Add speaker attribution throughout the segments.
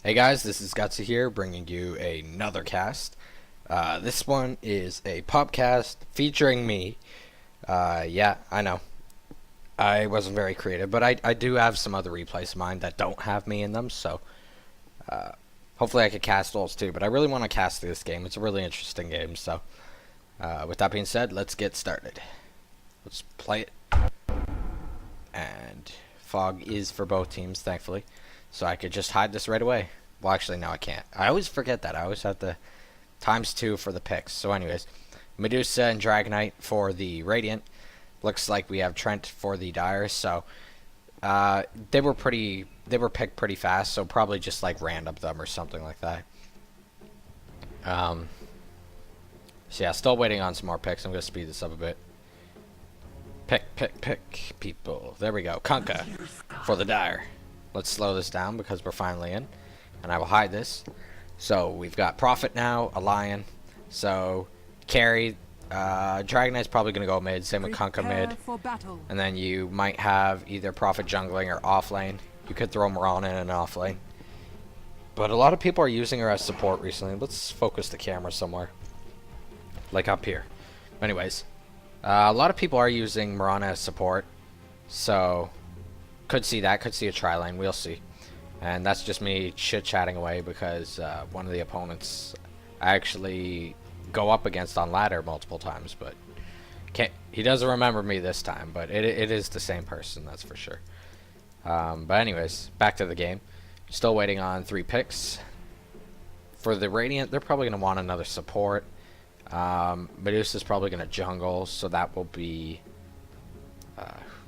Speaker 1: Hey guys, this is Gutsy here, bringing you another cast. This one is a podcast featuring me. Yeah, I know. I wasn't very creative, but I do have some other replays of mine that don't have me in them, so uh, hopefully I could cast those too. But I really want to cast this game. It's a really interesting game, so with that being said, let's get started. Let's play it. And fog is for both teams, thankfully. So I could just hide this right away. Well, actually, no, I can't. I always forget that. I always have to ×2 for the picks. So anyways, Medusa and Dragonite for the Radiant. Looks like we have Trent for the Dire. So they were picked pretty fast. So probably just like random them or something like that. So yeah, still waiting on some more picks. I'm gonna speed this up a bit. Pick people. There we go. Kunkka for the Dire. Let's slow this down because we're finally in. And I will hide this. So we've got Prophet now, a Lion. So carry, Dragonite's probably going to go mid, same with Kunkka mid. And then you might have either Prophet jungling or off lane. You could throw Mirana in an off lane. But a lot of people are using her as support recently. Let's focus the camera somewhere. Like up here. Anyways, a lot of people are using Mirana as support. So could see that, could see a tri-lane, we'll see. And that's just me chit-chatting away because one of the opponents I actually go up against on ladder multiple times, but he doesn't remember me this time, but it is the same person, that's for sure. But anyways, back to the game. Still waiting on 3 picks. For the Radiant, they're probably going to want another support. Medusa's probably going to jungle, so that will be...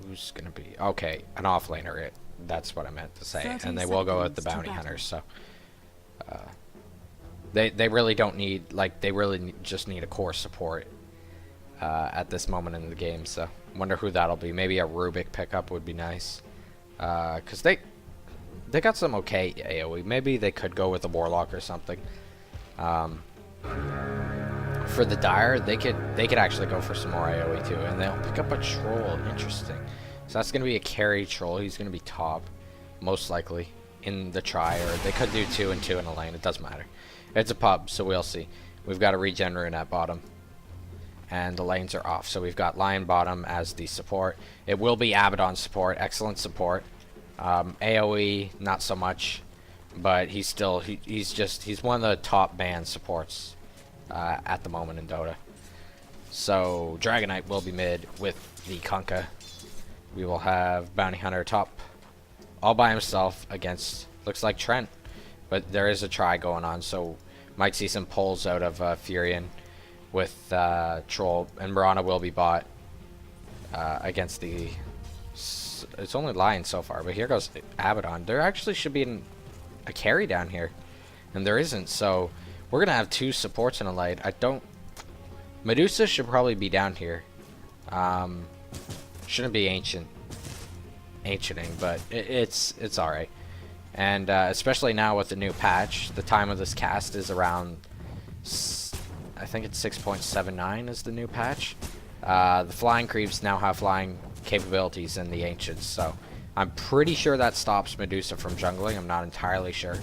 Speaker 1: who's going to be... Okay, an offlaner. That's what I meant to say. And they will go with the bounty hunters, so... They really don't need... Like, they really just need a core support at this moment in the game, so... Wonder who that'll be. Maybe a Rubik pickup would be nice. Because they got some okay AoE. Maybe they could go with a Warlock or something. For the Dire, they could actually go for some more AoE too, and they'll pick up a Troll. Interesting. So that's going to be a carry Troll. He's going to be top, most likely, in the try, or they could do 2 and 2 in a lane. It doesn't matter. It's a pub, so we'll see. We've got a regen rune at bottom, and the lanes are off. So we've got Lion bottom as the support. It will be Abaddon support. Excellent support. AoE, not so much, but he's still he's one of the top banned supports at the moment in Dota. So Dragonite will be mid with the Kunkka. We will have Bounty Hunter top all by himself against, looks like Trent, but there is a try going on, so might see some pulls out of Furion with Troll, and Mirana will be bought against the... It's only Lion so far, but here goes Abaddon. There actually should be a carry down here, and there isn't, so we're going to have 2 supports in a lane. Medusa should probably be down here. Shouldn't be ancienting, but it's alright. And especially now with the new patch, the time of this cast is around, I think it's 6.79 is the new patch. The flying creeps now have flying capabilities in the ancients, so I'm pretty sure that stops Medusa from jungling. I'm not entirely sure.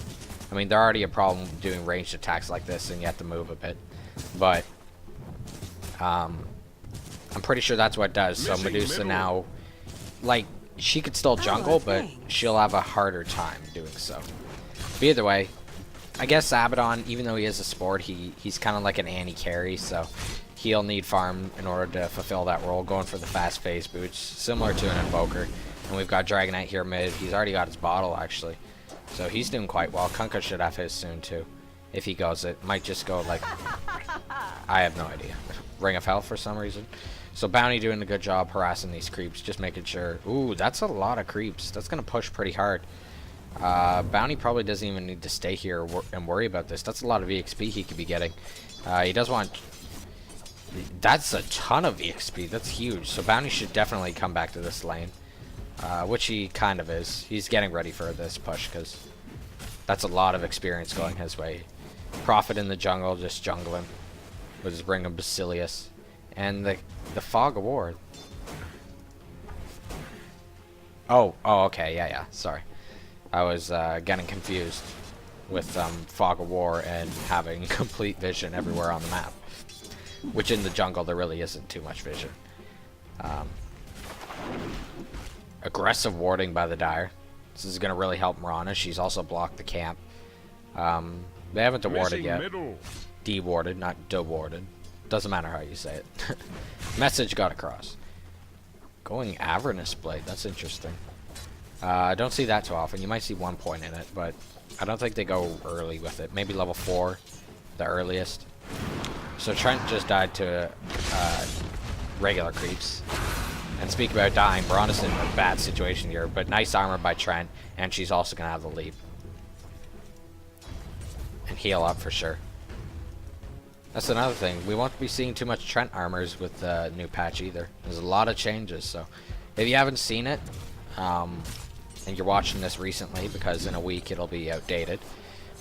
Speaker 1: I mean, they're already a problem doing ranged attacks like this, and you have to move a bit. But I'm pretty sure that's what it does. So Medusa now, like, she could still jungle, but she'll have a harder time doing so. But either way, I guess Abaddon, even though he is a support, he's kind of like an anti-carry, so he'll need farm in order to fulfill that role, going for the fast phase boots, similar to an Invoker. And we've got Dragonite here mid. He's already got his bottle, actually. So he's doing quite well. Kunkka should have his soon, too. If he goes it. Might just go, like... I have no idea. Ring of Hell for some reason. So Bounty doing a good job harassing these creeps. Just making sure... Ooh, that's a lot of creeps. That's going to push pretty hard. Bounty probably doesn't even need to stay here and worry about this. That's a lot of EXP he could be getting. He does want... That's a ton of EXP. That's huge. So Bounty should definitely come back to this lane. Which he kind of is. He's getting ready for this push because that's a lot of experience going his way. Prophet in the jungle, just jungling. We'll just bring him Basilius. And the Fog Award. Oh, okay, yeah, sorry. I was getting confused. with Fog of War and having complete vision everywhere on the map. Which in the jungle there really isn't too much vision. Aggressive warding by the Dire. This is going to really help Mirana. She's also blocked the camp. They haven't dewarded yet. De-warded, not de-warded. Doesn't matter how you say it. Message got across. Going Avernus Blade, that's interesting. I don't see that too often. You might see 1 point in it, but I don't think they go early with it. Maybe level 4, the earliest. So Trent just died to regular creeps. And speak about dying, Mirana's in a bad situation here, but nice armor by Trent, and she's also going to have the leap. And heal up for sure. That's another thing. We won't be seeing too much Trent armors with the new patch either. There's a lot of changes, so if you haven't seen it, and you're watching this recently, because in a week it'll be outdated,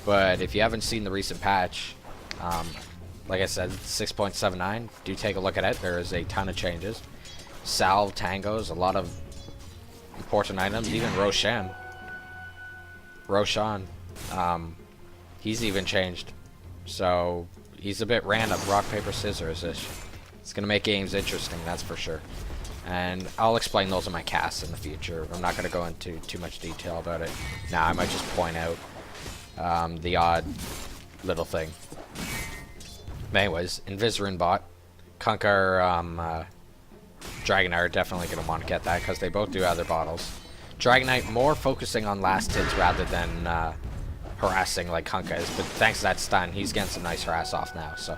Speaker 1: but if you haven't seen the recent patch, like I said, 6.79, do take a look at it. There is a ton of changes. Salve, tangos, a lot of important items, even Roshan, he's even changed. So he's a bit random, rock, paper, scissors-ish. It's going to make games interesting, that's for sure. And I'll explain those in my casts in the future. I'm not going to go into too much detail about it. Now I might just point out the odd little thing. Anyways, Invisarin bot. Kunkka, Dragonite are definitely going to want to get that because they both do other bottles. Dragonite more focusing on last hits rather than harassing like Kunkka is, but thanks to that stun, he's getting some nice harass off now, so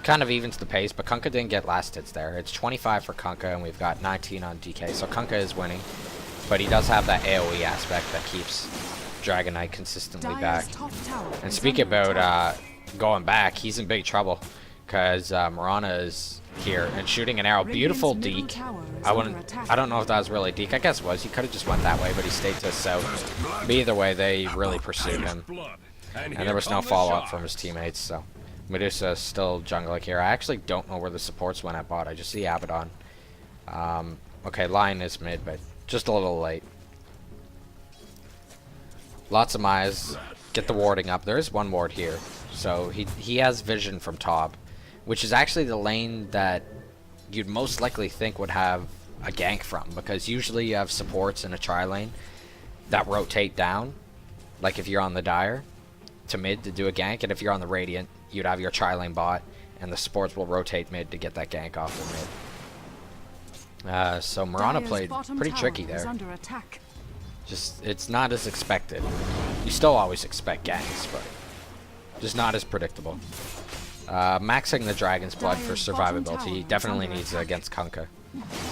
Speaker 1: kind of evens the pace, but Kunkka didn't get last hits there. It's 25 for Kunkka, and we've got 19 on DK, so Kunkka is winning, but he does have that AoE aspect that keeps Dragonite consistently back. And speaking about going back, he's in big trouble, because Mirana is here and shooting an arrow. Beautiful deke. I don't know if that was really deke. I guess it was. He could have just went that way, but he stayed to the south. But either way, they really pursued him. And there was no follow-up from his teammates, so Medusa still jungling here. I actually don't know where the supports went at bot. I just see Abaddon. Okay, Lion is mid, but just a little late. Lots of Mayas. Get the warding up. There is one ward here. So he has vision from top, which is actually the lane that you'd most likely think would have a gank from, because usually you have supports in a tri lane that rotate down, like if you're on the Dire, to mid to do a gank, and if you're on the Radiant, you'd have your tri lane bot, and the supports will rotate mid to get that gank off the mid. So Mirana played pretty tricky there. Just, it's not as expected. You still always expect ganks, but just not as predictable. Maxing the Dragon's Blood for survivability definitely needs it against Kunkka.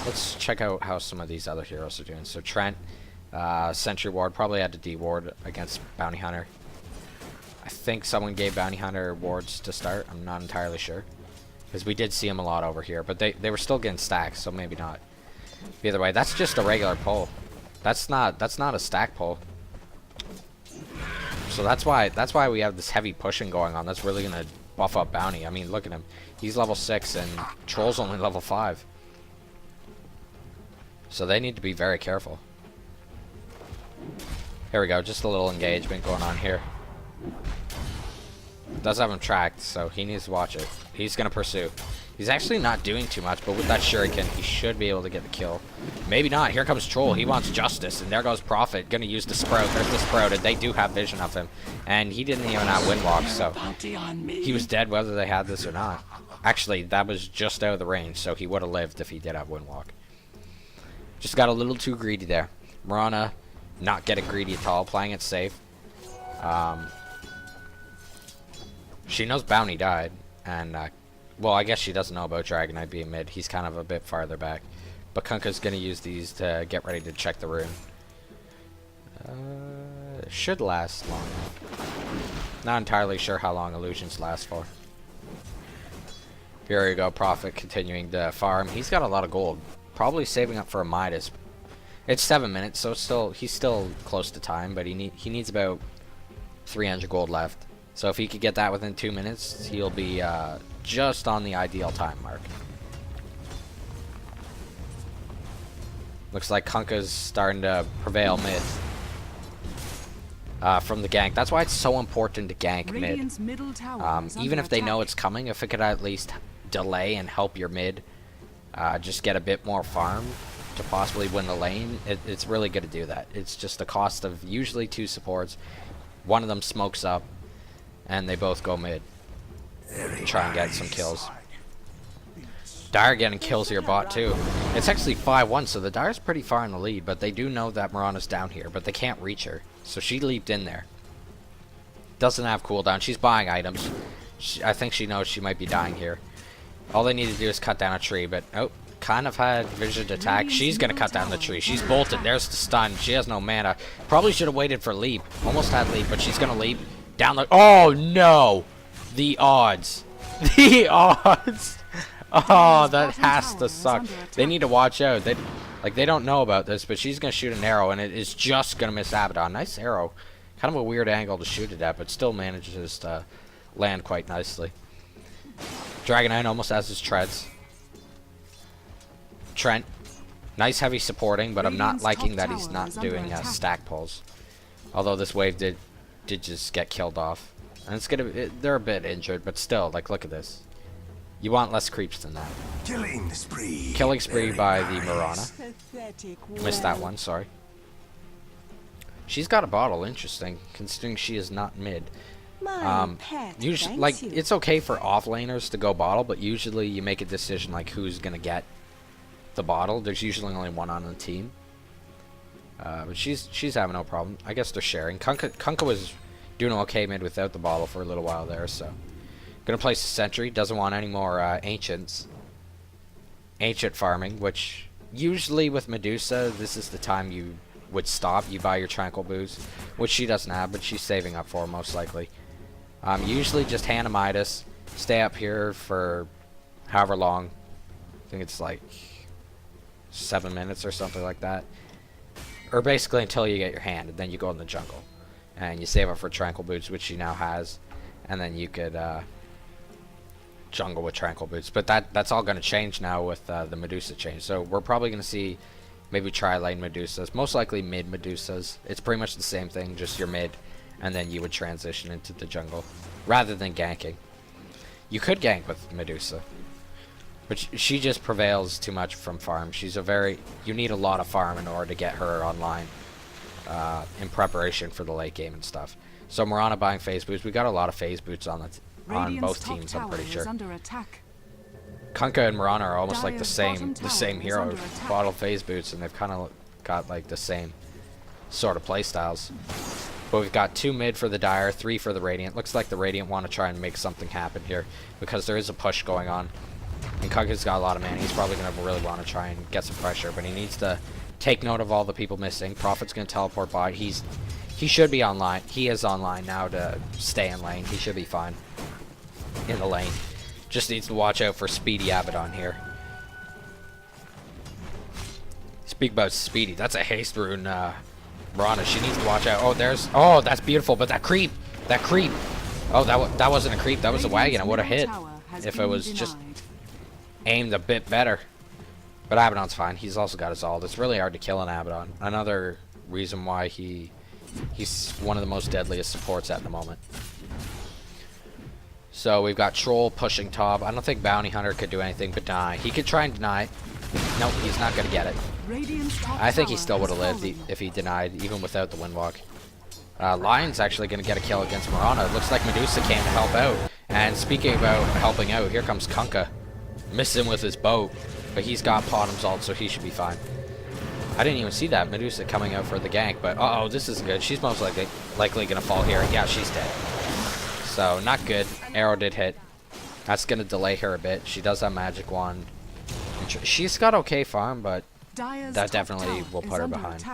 Speaker 1: Let's check out how some of these other heroes are doing. So Trent, Sentry Ward, probably had to D-Ward against Bounty Hunter. I think someone gave Bounty Hunter wards to start. I'm not entirely sure, because we did see him a lot over here, but they were still getting stacks, so maybe not. Either way, that's just a regular pull. That's not a stack pull. So that's why we have this heavy pushing going on. That's really gonna buff up Bounty. I mean, look at him. He's level 6 and Troll's only level 5. So they need to be very careful. Here we go. Just a little engagement going on here. Does have him tracked, so he needs to watch it. He's gonna pursue. He's actually not doing too much, but with that shuriken, he should be able to get the kill. Maybe not. Here comes Troll. He wants justice, and there goes Prophet. Gonna use the Sprout. There's the Sprout, and they do have vision of him. And he didn't even have Windwalk, so he was dead whether they had this or not. Actually, that was just out of the range, so he would have lived if he did have Windwalk. Just got a little too greedy there. Mirana not getting greedy at all, playing it safe. She knows Bounty died, and well, I guess she doesn't know about Dragonite being mid. He's kind of a bit farther back. But Kunkka's going to use these to get ready to check the rune. Should last long. Not entirely sure how long illusions last for. Here we go, Prophet continuing to farm. He's got a lot of gold. Probably saving up for a Midas. It's 7 minutes, so he's still close to time, but he needs about 300 gold left. So if he could get that within 2 minutes, he'll be just on the ideal time mark. Looks like Kunkka's starting to prevail mid. from the gank. That's why it's so important to gank mid. Even if they know it's coming, if it could at least delay and help your mid just get a bit more farm to possibly win the lane, it's really good to do that. It's just the cost of usually 2 supports. One of them smokes up, and they both go mid and try and get some kills. Dire getting kills here bot too. It's actually 5-1, so the Dire's pretty far in the lead, but they do know that Mirana's down here, but they can't reach her. So she leaped in there. Doesn't have cooldown. She's buying items. I think she knows she might be dying here. All they need to do is cut down a tree, but oh, kind of had vision attack. She's gonna cut down the tree. She's bolted. There's the stun. She has no mana. Probably should have waited for leap. Almost had leap, but she's gonna leap down the. Oh no! The odds. The odds. Oh, that has to suck. They need to watch out. They don't know about this, but she's gonna shoot an arrow, and it is just gonna miss Abaddon. Nice arrow. Kind of a weird angle to shoot it at, but still manages to land quite nicely. Dragonite almost has his treads. Trent, nice heavy supporting, but I'm not liking that he's not doing stack pulls. Although this wave did just get killed off, and they're a bit injured, but still, like, look at this. You want less creeps than that. Killing spree by the Mirana. Missed that one, sorry. She's got a bottle, interesting, considering she is not mid. Usually, like, it's okay for off-laners to go bottle, but usually you make a decision like who's gonna get the bottle. There's usually only one on the team. But she's having no problem. I guess they're sharing. Kunkka was doing okay mid without the bottle for a little while there, so. Gonna place a sentry. Doesn't want any more ancients. Ancient farming, which usually with Medusa, this is the time you would stop. You buy your tranquil boost, which she doesn't have, but she's saving up for most likely. Usually just hand a Midas, stay up here for however long. I think it's like 7 minutes or something like that. Or basically until you get your hand, and then you go in the jungle. And you save up for tranquil boots, which she now has. And then you could jungle with tranquil boots. But that's all going to change now with the Medusa change. So we're probably going to see maybe tri-lane Medusas. Most likely mid Medusas. It's pretty much the same thing, just your mid. And then you would transition into the jungle, rather than ganking. You could gank with Medusa, but she just prevails too much from farm. She's you need a lot of farm in order to get her online, in preparation for the late game and stuff. So Mirana buying phase boots. We got a lot of phase boots on both teams, I'm pretty sure. Kunkka and Mirana are almost like the same heroes. Bottle phase boots, and they've kind of got like the same sort of play styles. But we've got 2 mid for the Dire, 3 for the Radiant. Looks like the Radiant want to try and make something happen here, because there is a push going on. And Kunkka's got a lot of mana. He's probably going to really want to try and get some pressure, but he needs to take note of all the people missing. Prophet's going to teleport by. He should be online. He is online now to stay in lane. He should be fine in the lane. Just needs to watch out for Speedy Abaddon here. Speak about Speedy. That's a haste rune. Mirana, she needs to watch out. Oh, that's beautiful, but that creep. Oh, that wasn't a creep. That was a wagon. I would have hit if it was just aimed a bit better. But Abaddon's fine. He's also got his ult. It's really hard to kill an Abaddon. Another reason why he's one of the most deadliest supports at the moment. So we've got Troll pushing top. I don't think Bounty Hunter could do anything but deny. He could try and deny. Nope, he's not going to get it. I think he still would have lived if he denied, even without the Windwalk. Lion's actually going to get a kill against Mirana. It looks like Medusa came to help out. And speaking about helping out, here comes Kunkka. Missed him with his boat, but he's got Bottom's ult, so he should be fine. I didn't even see that Medusa coming out for the gank, but uh-oh, this isn't good. She's most likely going to fall here. Yeah, she's dead. So, not good. Arrow did hit. That's going to delay her a bit. She does have Magic Wand. She's got okay farm, but that definitely will put her behind.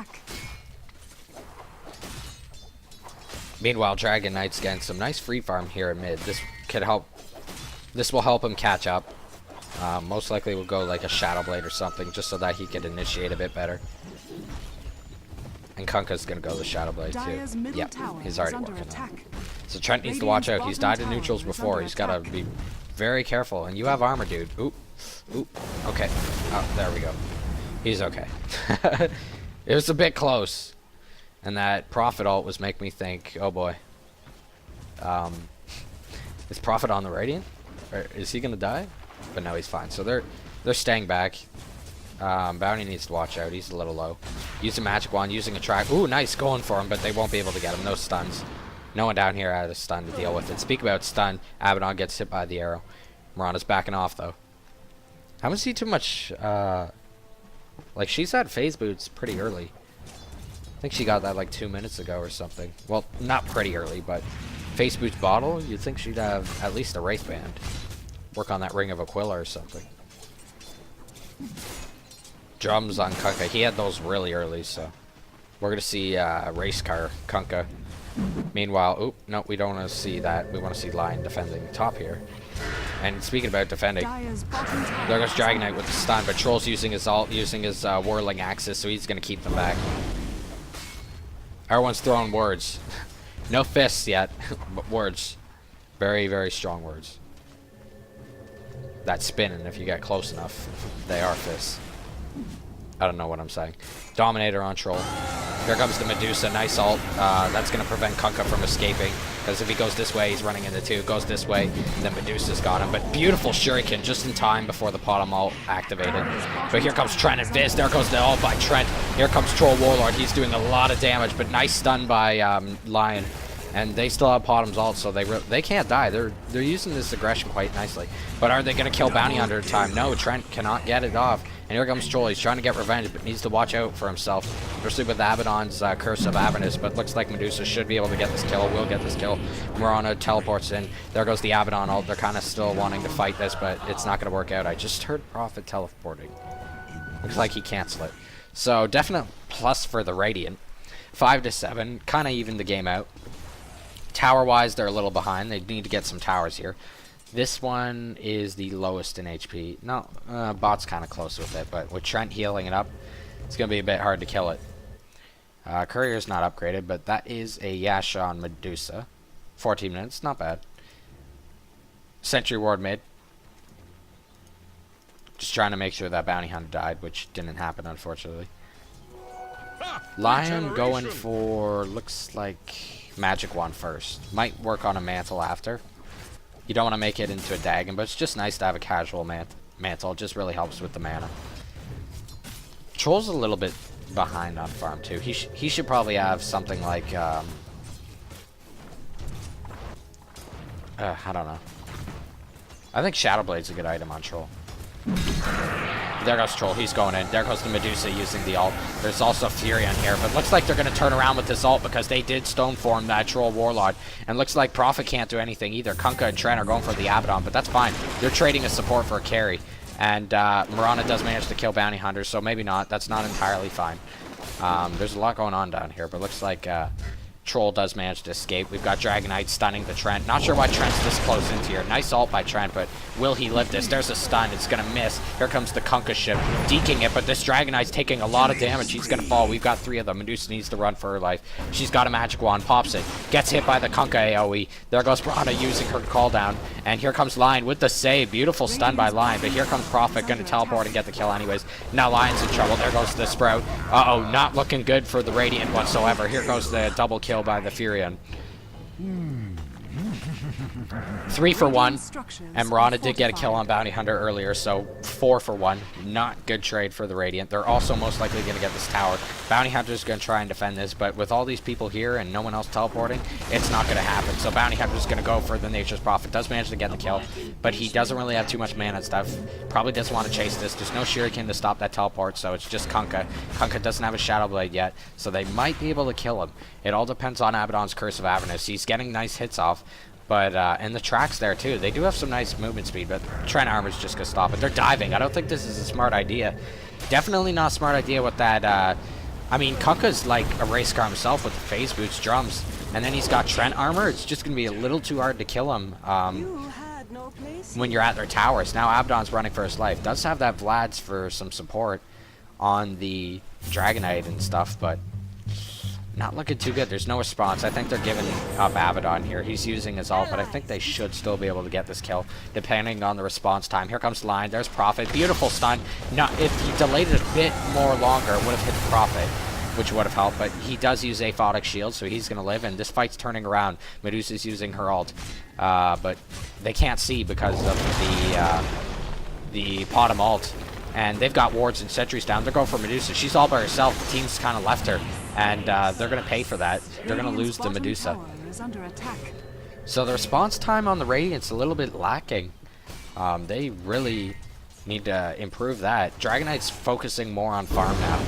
Speaker 1: Meanwhile, Dragon Knight's getting some nice free farm here in mid. This will help him catch up. Most likely we'll go like a Shadow Blade or something, just so that he can initiate a bit better. And Kunkka's gonna go the Shadow Blade too. Yep, he's already working on it. So Trent needs to watch out. He's died in neutrals before. He's gotta be very careful. And you have armor, dude. Oop. Okay. Oh, there we go. He's okay. It was a bit close. And that Prophet ult was making me think, oh boy. Is Prophet on the Radiant? Or is he gonna die? But no, he's fine. So they're staying back. Bounty needs to watch out. He's a little low. Using Magic Wand, using a track. Ooh, nice, going for him, but they won't be able to get him. No stuns. No one down here had a stun to deal with it. Speak about stun. Abaddon gets hit by the arrow. Mirana's backing off though. Haven't seen too much. Like she's had phase boots pretty early. I think she got that like 2 minutes ago or something. Well, not pretty early, but phase boots bottle. You'd think she'd have at least a Wraith Band. Work on that Ring of Aquila or something. Drums on Kunkka. He had those really early, so we're gonna see race car Kunkka. Meanwhile, oop, no, we don't want to see that. We want to see Lion defending top here. And speaking about defending, there goes Dragon Knight with the stun, but Troll's using his ult, using his whirling axis, so he's gonna keep them back. Everyone's throwing words. No fists yet, but words. Very, very strong words. That's spinning if you get close enough. They are fists. I don't know what I'm saying. Dominator on Troll. Here comes the Medusa. Nice ult. That's going to prevent Kunkka from escaping. Because if he goes this way, he's running into two. Goes this way, then Medusa's got him. But beautiful Shuriken just in time before the bottom ult activated. But here comes Trent and Viz. There goes the ult by Trent. Here comes Troll Warlord. He's doing a lot of damage, but nice stun by Lion. And they still have Bottom's ult, so they can't die. They're using this aggression quite nicely. But are they going to kill Bounty Hunter in time? No, Trent cannot get it off. And here comes Troll. He's trying to get revenge, but needs to watch out for himself, especially with Abaddon's Curse of Avernus. But looks like Medusa should be able to get this kill. Will get this kill. Mirana teleports in. There goes the Abaddon ult. They're kind of still wanting to fight this, but it's not going to work out. I just heard Prophet teleporting. Looks like he canceled it. So definite plus for the Radiant. 5-7, kind of even the game out. Tower-wise, they're a little behind. They need to get some towers here. This one is the lowest in HP. No, bot's kind of close with it, but with Trent healing it up, it's going to be a bit hard to kill it. Courier's not upgraded, but that is a Yasha on Medusa. 14 minutes, not bad. Sentry Ward mid. Just trying to make sure that Bounty Hunter died, which didn't happen, unfortunately. Lion going for, looks like, Magic Wand first. Might work on a Mantle after. You don't want to make it into a Dagon, but it's just nice to have a casual Mantle. It just really helps with the mana. Troll's a little bit behind on farm, too. He should probably have something like, I don't know. I think Shadowblade's a good item on Troll. There goes Troll, he's going in. There goes the Medusa using the ult. There's also Fury on here, but looks like they're going to turn around with this ult because they did stone form that Troll Warlord. And looks like Prophet can't do anything either. Kunkka and Trent are going for the Abaddon, but that's fine. They're trading a support for a carry. And Mirana does manage to kill Bounty Hunters, so maybe not. That's not entirely fine. There's a lot going on down here, but looks like Troll does manage to escape. We've got Dragon Knight stunning the Trent. Not sure why Trent's this close into here. Nice ult by Trent, but will he live this? There's a stun. It's going to miss. Here comes the Kunkka ship, deking it, but this Dragon Knight's taking a lot of damage. He's going to fall. We've got 3 of them. Medusa needs to run for her life. She's got a Magic Wand, pops it, gets hit by the Kunkka AoE. There goes Brana using her call down, and here comes Lion with the save. Beautiful stun by Lion, but here comes Prophet, going to teleport and get the kill anyways. Now Lion's in trouble. There goes the Sprout. Uh-oh, not looking good for the Radiant whatsoever. Here goes the double kill by the Furion. 3 for 1, and Mirana did get a kill on Bounty Hunter earlier, so 4 for 1. Not good trade for the Radiant. They're also most likely going to get this tower. Bounty Hunter's going to try and defend this, but with all these people here and no one else teleporting, it's not going to happen. So Bounty Hunter's going to go for the Nature's Prophet. Does manage to get the kill, but he doesn't really have too much mana and stuff. Probably doesn't want to chase this. There's no Shuriken to stop that teleport, so it's just Kunkka. Kunkka doesn't have a Shadow Blade yet, so they might be able to kill him. It all depends on Abaddon's Curse of Avernus. He's getting nice hits off. But, and the tracks there, too. They do have some nice movement speed, but Trent Armor's just going to stop it. They're diving. I don't think this is a smart idea. Definitely not a smart idea with that, I mean, Kunkka's like a race car himself with the phase boots, drums, and then he's got Trent Armor. It's just going to be a little too hard to kill him when you're at their towers. Now Abaddon's running for his life. Does have that Vlad's for some support on the Dragon Knight and stuff, but not looking too good. There's no response. I think they're giving up Abaddon here. He's using his ult, but I think they should still be able to get this kill, depending on the response time. Here comes Lion. There's Prophet. Beautiful stun. Now, if you delayed it a bit more longer, it would have hit the Prophet. which would have helped, but he does use aphotic shield, so he's going to live, and this fight's turning around. Medusa's using her ult, but they can't see because of the bottom ult, and they've got wards and sentries down. They're going for Medusa. She's all by herself. The team's kind of left her, and they're going to pay for that. They're going to lose the Medusa. So the response time on the Radiant's a little bit lacking. They really need to improve that. Dragon Knight's focusing more on farm now,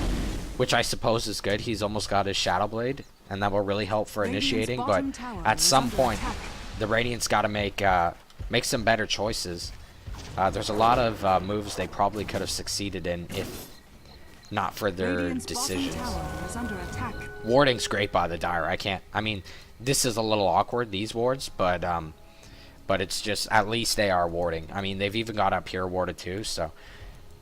Speaker 1: which I suppose is good. He's almost got his Shadow Blade, and that will really help for initiating, but at some point, the Radiant's got to make some better choices. There's a lot of moves they probably could have succeeded in if not for their decisions. Warding's great by the Dire. I mean, this is a little awkward, these wards, but it's just, at least they are warding. I mean, they've even got up here warded too, so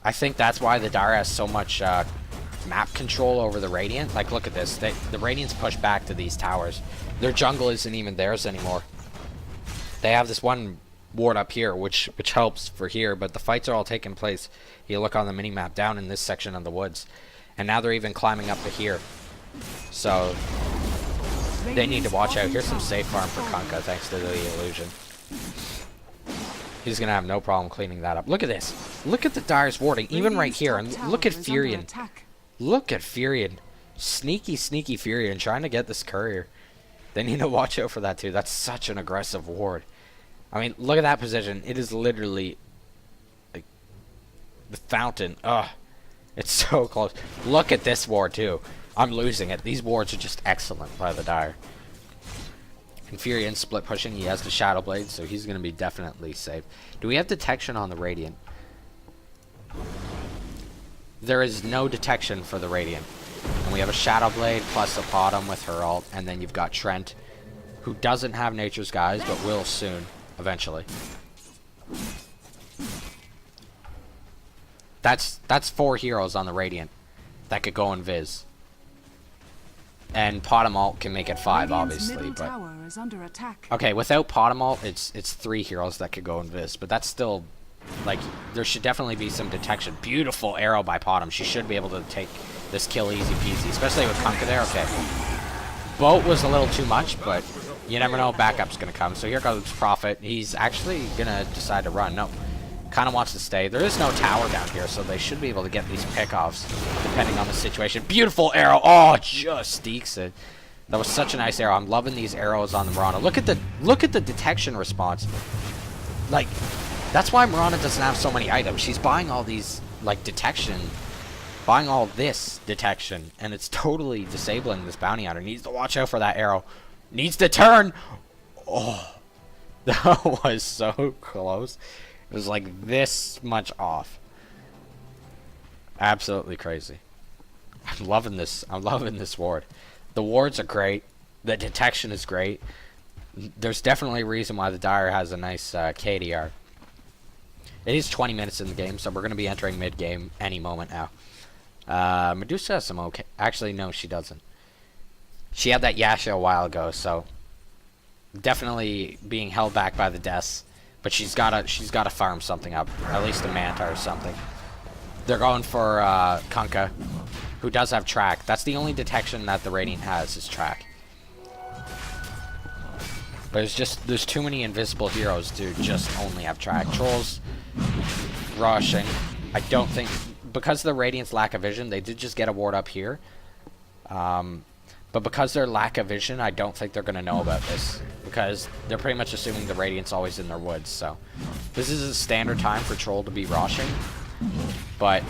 Speaker 1: I think that's why the Dire has so much map control over the Radiant. Like, look at this. The Radiant's pushed back to these towers. Their jungle isn't even theirs anymore. They have this one ward up here, which helps for here, but the fights are all taking place. You look on the mini-map down in this section of the woods, and now they're even climbing up to here. So they need to watch out. Here's some safe farm for Kanka thanks to the illusion. He's gonna have no problem cleaning that up. Look at this. Look at the Dire's warding, even right here, and look at Furion. Look at Furion. Sneaky Furion trying to get this courier. They need to watch out for that too. That's such an aggressive ward. I mean, look at that position. It is literally like the fountain. Ugh. It's so close. Look at this ward too. I'm losing it. These wards are just excellent by the Dire. And Furion split pushing. He has the Shadow Blade, so he's going to be definitely safe. Do we have detection on the Radiant? There is no detection for the Radiant. And we have a Shadow Blade plus a bottom with her ult, and then you've got Trent, who doesn't have Nature's Guise, but will soon, eventually. That's 4 heroes on the Radiant that could go invis. And Potom ult can make it 5, obviously, but okay, without Potom ult, it's 3 heroes that could go invis, but that's still, like, there should definitely be some detection. Beautiful arrow by Potom. She should be able to take this kill easy peasy, especially with Kunkka there. Okay, boat was a little too much, but you never know, backup's gonna come. So here goes Prophet. He's actually gonna decide to run. No, kind of wants to stay. There is no tower down here, so they should be able to get these pickoffs depending on the situation. Beautiful arrow. Oh, just steaks it. That was such a nice arrow. I'm loving these arrows on the Mirana. Look at the detection response. Like, that's why Mirana doesn't have so many items. She's buying all these, like, detection, buying all this detection, and it's totally disabling this bounty hunter. Needs to watch out for that arrow. Needs to turn. Oh, that was so close. It was like this much off. Absolutely crazy. I'm loving this. I'm loving this ward. The wards are great. The detection is great. There's definitely a reason why the Dire has a nice KDR. It is 20 minutes in the game, so we're going to be entering mid-game any moment now. Medusa has some okay. Actually, no, she doesn't. She had that Yasha a while ago, so definitely being held back by the deaths. But she's gotta farm something up, at least a Manta or something. They're going for Kunkka, who does have track. That's the only detection that the Radiant has is track. But there's too many invisible heroes to just only have track. Trolls rushing. I don't think, because of the Radiant's lack of vision, they did just get a ward up here. But because their lack of vision, I don't think they're going to know about this. Because they're pretty much assuming the Radiant's always in their woods. So this is a standard time for Troll to be rushing. But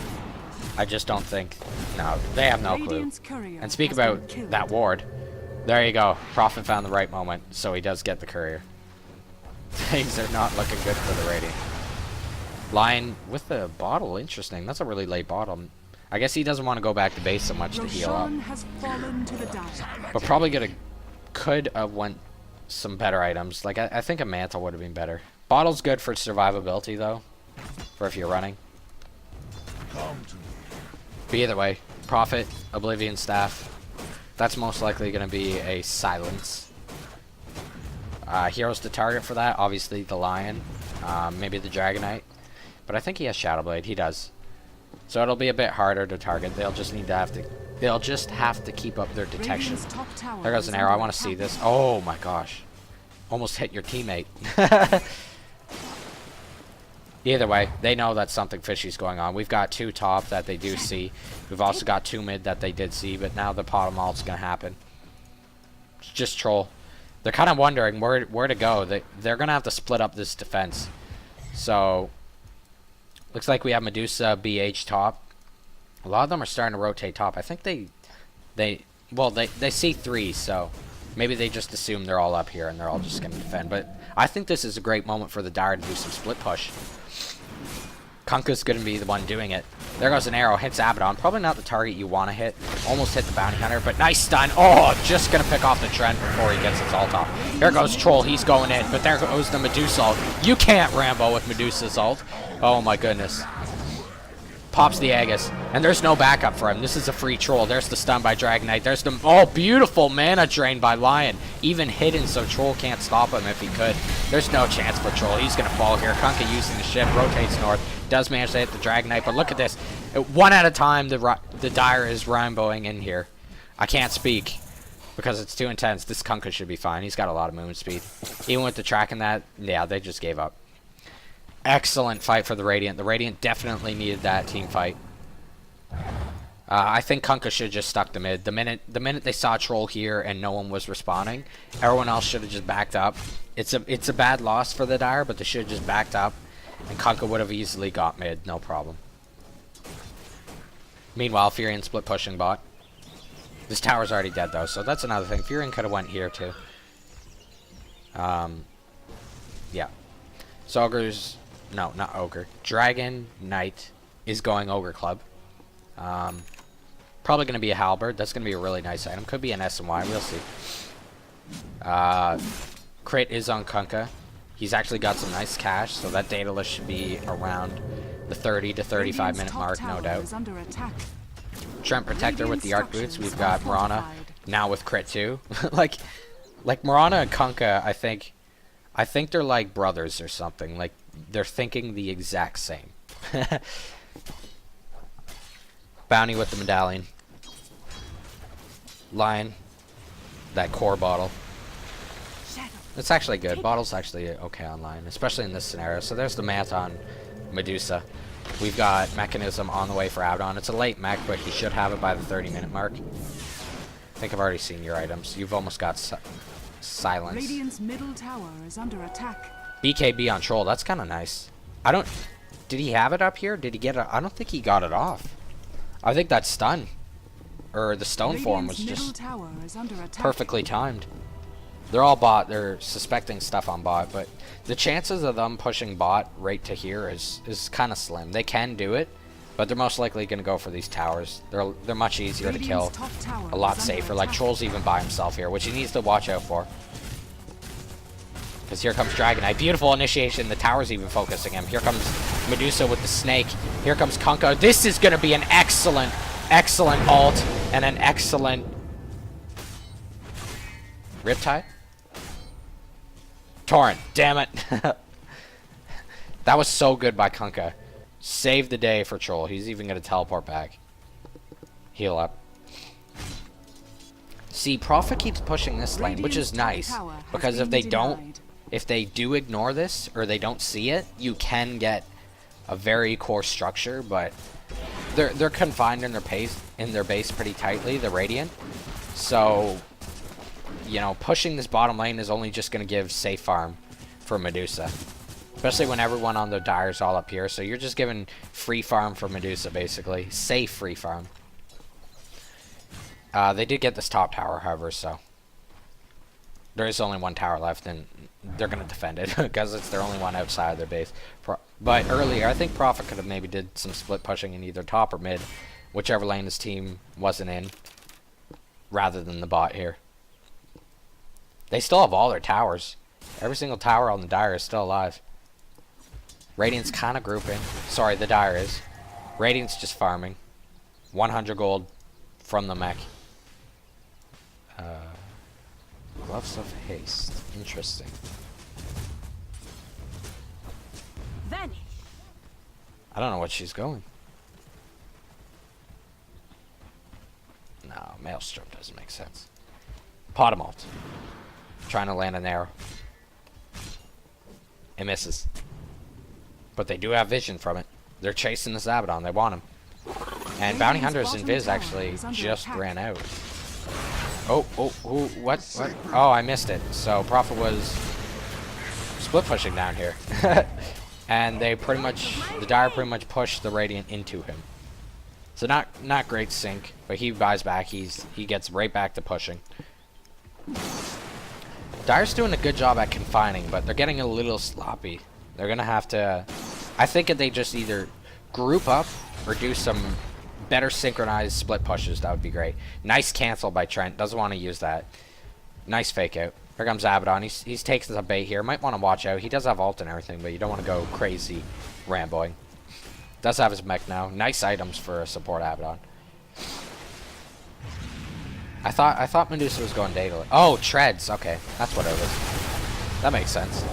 Speaker 1: I just don't think... No, they have no clue. And speak about that ward. There you go. Prophet found the right moment. So he does get the courier. Things are not looking good for the Radiant. Lion with the bottle. Interesting. That's a really late bottle. I guess he doesn't want to go back to base so much to heal up. But probably could have went some better items. Like, I think a Mantle would have been better. Bottle's good for survivability, though. For if you're running. But either way, Prophet, Oblivion Staff. That's most likely going to be a Silence. Heroes to target for that. Obviously, the Lion. Maybe the Dragon Knight. But I think he has Shadow Blade. He does. So it'll be a bit harder to target. They'll just need to They'll just have to keep up their detection. There goes an arrow. I want to see this. Oh my gosh. Almost hit your teammate. Either way, they know that something fishy's going on. We've got 2 top that they do see. We've also got 2 mid that they did see, but now the bottom ult's going to happen. It's just troll. They're kind of wondering where to go. They're going to have to split up this defense. So, looks like we have Medusa, BH top. A lot of them are starting to rotate top. I think they see 3, so maybe they just assume they're all up here and they're all just going to defend. But I think this is a great moment for the Dire to do some split push. Kunkka's going to be the one doing it. There goes an arrow, hits Abaddon. Probably not the target you want to hit. Almost hit the Bounty Hunter, but nice stun. Oh, just going to pick off the Trent before he gets his ult off. Here goes Troll, he's going in, but there goes the Medusa ult. You can't Rambo with Medusa's ult. Oh my goodness. Pops the Aegis, and there's no backup for him. This is a free Troll. There's the stun by Dragon Knight. There's the, oh, beautiful mana drain by Lion. Even hidden so Troll can't stop him if he could. There's no chance for Troll. He's going to fall here. Kunkka using the shift, rotates north. Does manage to hit the Dragon Knight, but look at this. One at a time, the Dire is Ramboing in here. I can't speak because it's too intense. This Kunkka should be fine. He's got a lot of movement speed. Even with the tracking that, yeah, they just gave up. Excellent fight for the Radiant. The Radiant definitely needed that team fight. I think Kunkka should have just stuck to mid. The minute they saw Troll here and no one was responding, everyone else should have just backed up. It's a bad loss for the Dire, but they should have just backed up, and Kunkka would have easily got mid, no problem. Meanwhile, Furion split pushing bot. This tower's already dead though, so that's another thing. Furion could have went here too. Yeah. So Ogre's... No, not Ogre. Dragon Knight is going Ogre Club. Probably going to be a Halberd. That's going to be a really nice item. Could be an S&Y. We'll see. Crit is on Kunkka. He's actually got some nice cash, so that data list should be around the 30 to 35 minute mark, no doubt. Trent Protector with the Arc Boots. We've got Mirana now with Crit too. like Mirana and Kunkka, I think they're like brothers or something. Like, they're thinking the exact same. Bounty with the medallion. Lion. That core bottle. It's actually good. Bottle's actually okay on Lion, especially in this scenario. So there's the math on Medusa. We've got Mechanism on the way for Abaddon. It's a late mech, but he should have it by the 30-minute mark. I think I've already seen your items. You've almost got silence.
Speaker 2: Radiant's middle tower is under attack.
Speaker 1: BKB on Troll, that's kind of nice. Did he have it up here? Did he get it? I don't think he got it off. I think that stun, or the stone form was just perfectly timed. They're all bot, they're suspecting stuff on bot, but the chances of them pushing bot right to here is kind of slim. They can do it, but they're most likely going to go for these towers. They're much easier to kill, a lot safer. Like, Troll's even by himself here, which he needs to watch out for. Because here comes Dragon Knight. Beautiful initiation. The tower's even focusing him. Here comes Medusa with the snake. Here comes Kunkka. This is going to be an excellent, excellent ult and an excellent... Riptide? Torrent. Damn it. That was so good by Kunkka. Saved the day for Troll. He's even going to teleport back. Heal up. See, Prophet keeps pushing this lane, which is nice. Because if they do ignore this, or they don't see it, you can get a very core structure, but they're confined in their base pretty tightly, the Radiant. So, you know, pushing this bottom lane is only just going to give safe farm for Medusa. Especially when everyone on the Dire is all up here, so you're just giving free farm for Medusa, basically. Safe free farm. They did get this top tower, however, so... There is only one tower left, and they're going to defend it, because it's their only one outside of their base. But earlier, I think Prophet could have maybe did some split pushing in either top or mid, whichever lane his team wasn't in, rather than the bot here. They still have all their towers. Every single tower on the Dire is still alive. Radiant's kind of grouping. Sorry, the Dire is. Radiant's just farming. 100 gold from the mech. Gloves of Haste. Interesting.
Speaker 2: Vanish.
Speaker 1: I don't know what she's going. Maelstrom doesn't make sense. Pot of malt. Trying to land an arrow. It misses. But they do have vision from it. They're chasing this Abaddon. They want him. And Bounty Hunter's Invis actually just ran out. Oh, what? Oh, I missed it. So Prophet was split pushing down here. And they pretty much, the Dire pretty much pushed the Radiant into him. So not great sync, but he buys back. He gets right back to pushing. Dire's doing a good job at confining, but they're getting a little sloppy. They're gonna have to, I think if they just either group up or do some better synchronized split pushes, that would be great. Nice cancel by Trent. Doesn't want to use that. Nice fake out. Here comes Abaddon. He's taking some bait here. Might want to watch out. He does have ult and everything, but you don't want to go crazy Ramboing. Does have his mech now. Nice items for a support Abaddon. I thought Medusa was going data. Oh, treads. Okay, that's what it was. That makes sense.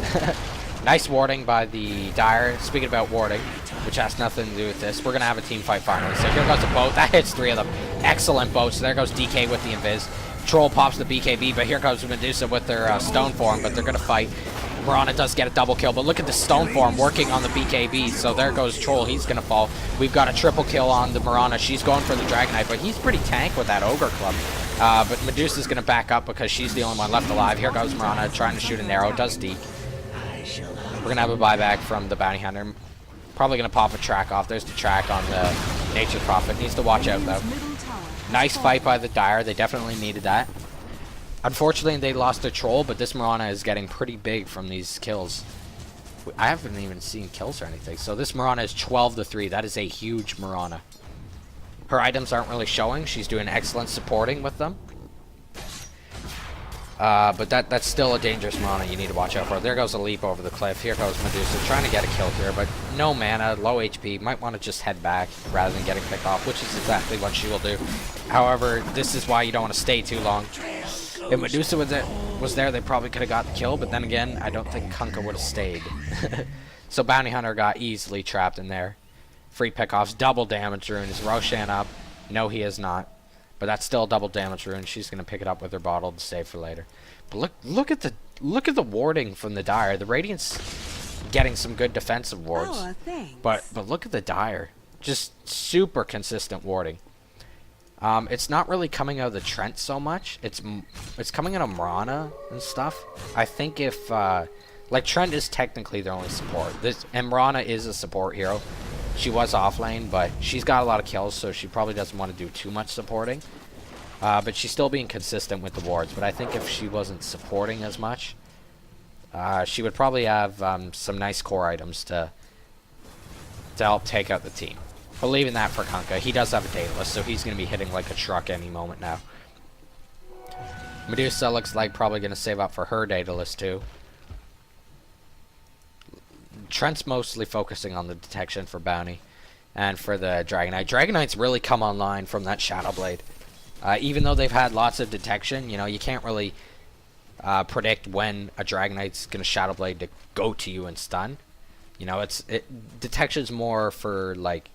Speaker 1: Nice warding by the Dire. Speaking about warding, which has nothing to do with this, we're going to have a team fight finally. So here goes a boat. That hits 3 of them. Excellent boats. So there goes DK with the invis. Troll pops the BKB, but here comes Medusa with their stone form, but they're going to fight. Mirana does get a double kill, but look at the stone form working on the BKB. So there goes Troll. He's going to fall. We've got a triple kill on the Mirana. She's going for the Dragon Knight, but he's pretty tank with that Ogre Club. But Medusa's going to back up because she's the only one left alive. Here goes Mirana trying to shoot an arrow. Does deke. We're going to have a buyback from the Bounty Hunter. Probably going to pop a track off. There's the track on the Nature Prophet. Needs to watch out, though. Nice fight by the Dire. They definitely needed that. Unfortunately, they lost their Troll, but this Mirana is getting pretty big from these kills. I haven't even seen kills or anything. So this Mirana is 12-3. That is a huge Mirana. Her items aren't really showing. She's doing excellent supporting with them. But that's still a dangerous Mirana you need to watch out for. There goes a leap over the cliff. Here goes Medusa trying to get a kill here, but no mana, low HP. Might want to just head back rather than getting picked off, which is exactly what she will do. However, this is why you don't want to stay too long. If Medusa was there, they probably could have got the kill, but then again, I don't think Kunkka would have stayed. So Bounty Hunter got easily trapped in there. Free pickoffs, double damage rune. Is Roshan up? No, he is not. But that's still a double damage rune. She's gonna pick it up with her bottle to save for later. But look at the warding from the Dire. The Radiant's getting some good defensive wards.
Speaker 2: Oh, thanks.
Speaker 1: But look at the Dire. Just super consistent warding. It's not really coming out of the Trent so much. It's coming out of Mirana and stuff. I think if like Trent is technically their only support. And Mirana is a support hero. She was off lane, but she's got a lot of kills, so she probably doesn't want to do too much supporting. But she's still being consistent with the wards. But I think if she wasn't supporting as much, she would probably have some nice core items to help take out the team. But leaving that for Kunkka, he does have a Daedalus, so he's going to be hitting like a truck any moment now. Medusa looks like probably going to save up for her Daedalus too. Trent's mostly focusing on the detection for Bounty and for the Dragon Knight. Dragon Knight's really come online from that Shadow Blade. Even though they've had lots of detection, you know, you can't really predict when a Dragon Knight's going to Shadow Blade to go to you and stun. You know, detection's more for like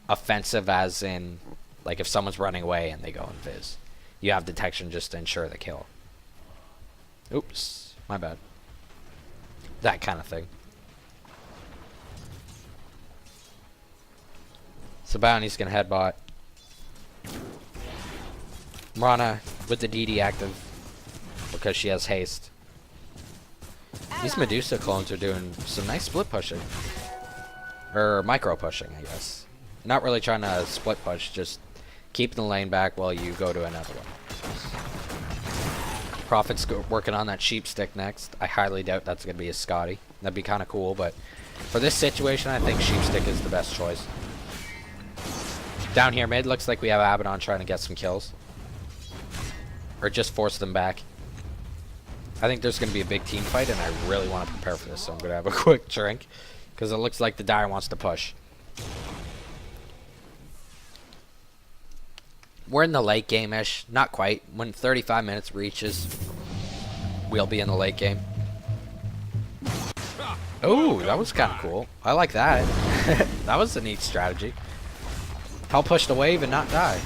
Speaker 1: offensive, as in like if someone's running away and they go invis. You have detection just to ensure the kill. Oops, my bad. That kind of thing. So Bounty's gonna headbot. Mirana with the DD active because she has haste. These Medusa clones are doing some nice split pushing. Or micro pushing, I guess. Not really trying to split push, just keeping the lane back while you go to another one. Prophet's working on that sheep stick next. I highly doubt that's going to be a Scotty. That'd be kind of cool, but for this situation, I think sheep stick is the best choice. Down here mid, looks like we have Abaddon trying to get some kills. Or just force them back. I think there's going to be a big team fight, and I really want to prepare for this, so I'm going to have a quick drink. Because it looks like the Dire wants to push. We're in the late game-ish. Not quite. When 35 minutes reaches, we'll be in the late game. Oh, that was kind of cool. I like that. That was a neat strategy. Help push the wave and not die.